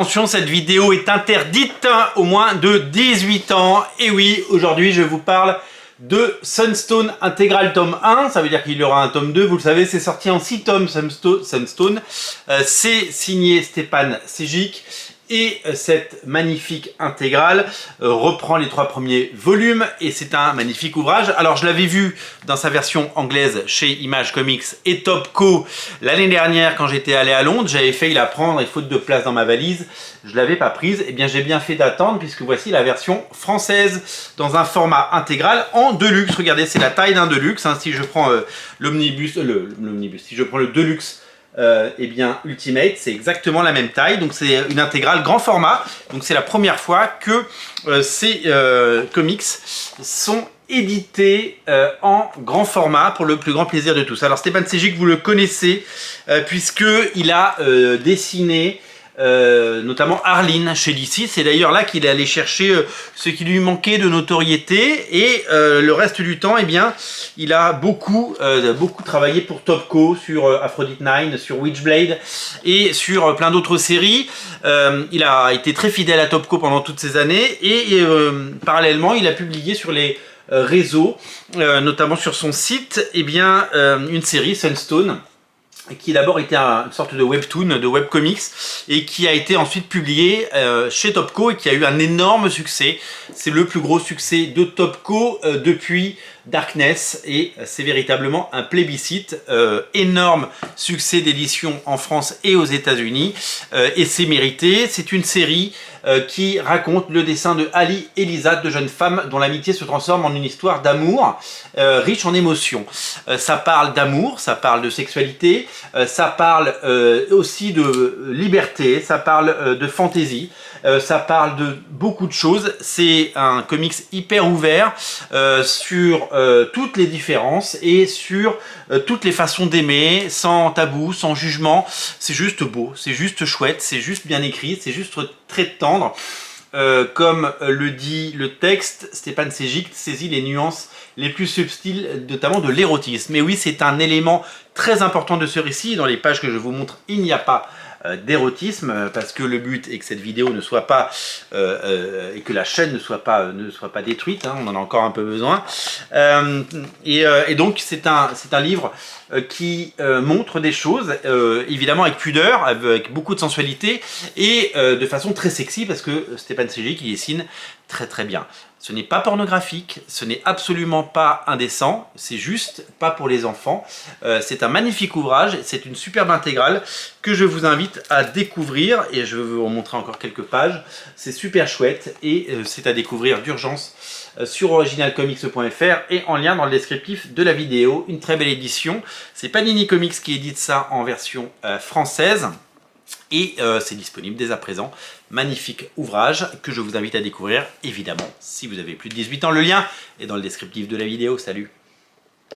Attention, cette vidéo est interdite aux moins de 18 ans. Et oui, aujourd'hui je vous parle de Sunstone Intégral tome 1. Ça veut dire qu'il y aura un tome 2. Vous le savez, c'est sorti en 6 tomes Sunstone. C'est signé Stépane Sejic. Et cette magnifique intégrale reprend les 3 premiers volumes et c'est un magnifique ouvrage. Alors je l'avais vu dans sa version anglaise chez Image Comics et Topco l'année dernière quand j'étais allé à Londres. J'avais failli la prendre et faute de place dans ma valise, je ne l'avais pas prise. Et bien j'ai bien fait d'attendre puisque voici la version française dans un format intégral en Deluxe. Regardez, c'est la taille d'un Deluxe. Hein. Si je prends l'omnibus, si je prends le Deluxe, eh bien Ultimate, c'est exactement la même taille, donc c'est une intégrale grand format. Donc c'est la première fois que ces comics sont édités en grand format pour le plus grand plaisir de tous. Alors Stépane Sejic, vous le connaissez puisque il a dessiné notamment Arline chez DC. C'est d'ailleurs là qu'il est allé chercher ce qui lui manquait de notoriété et le reste du temps, eh bien, il a beaucoup travaillé pour Topco sur Aphrodite 9, sur Witchblade et sur plein d'autres séries. Il a été très fidèle à Topco pendant toutes ces années et parallèlement, il a publié sur les réseaux, notamment sur son site, eh bien, une série Sunstone, qui d'abord était une sorte de webtoon, de webcomics, et qui a été ensuite publié chez Topco et qui a eu un énorme succès. C'est le plus gros succès de Topco depuis Darkness et c'est véritablement un plébiscite. Énorme succès d'édition en France et aux États-Unis et c'est mérité. C'est une série qui raconte le destin de Ali et Lisa, deux jeunes femmes dont l'amitié se transforme en une histoire d'amour riche en émotions. Ça parle d'amour, ça parle de sexualité, ça parle aussi de liberté, ça parle de fantaisie, ça parle de beaucoup de choses. C'est un comics hyper ouvert sur toutes les différences et sur toutes les façons d'aimer, sans tabou, sans jugement. C'est juste beau, c'est juste chouette, c'est juste bien écrit, c'est juste très tendre. Comme le dit le texte, Stépane Sejic saisit les nuances les plus subtiles, notamment de l'érotisme. Mais oui, c'est un élément très important de ce récit. Dans les pages que je vous montre, il n'y a pas d'érotisme parce que le but est que cette vidéo ne soit pas et que la chaîne ne soit pas détruite, hein, on en a encore un peu besoin et donc c'est un livre qui montre des choses évidemment avec pudeur, avec beaucoup de sensualité et de façon très sexy parce que Stépane Sejic il dessine très bien. Ce n'est pas pornographique, ce n'est absolument pas indécent, c'est juste pas pour les enfants. C'est un magnifique ouvrage, c'est une superbe intégrale que je vous invite à découvrir et je vais vous montrer encore quelques pages. C'est super chouette et c'est à découvrir d'urgence sur originalcomics.fr et en lien dans le descriptif de la vidéo. Une très belle édition, c'est Panini Comics qui édite ça en version française. Et c'est disponible dès à présent. Magnifique ouvrage que je vous invite à découvrir, évidemment, si vous avez plus de 18 ans. Le lien est dans le descriptif de la vidéo. Salut!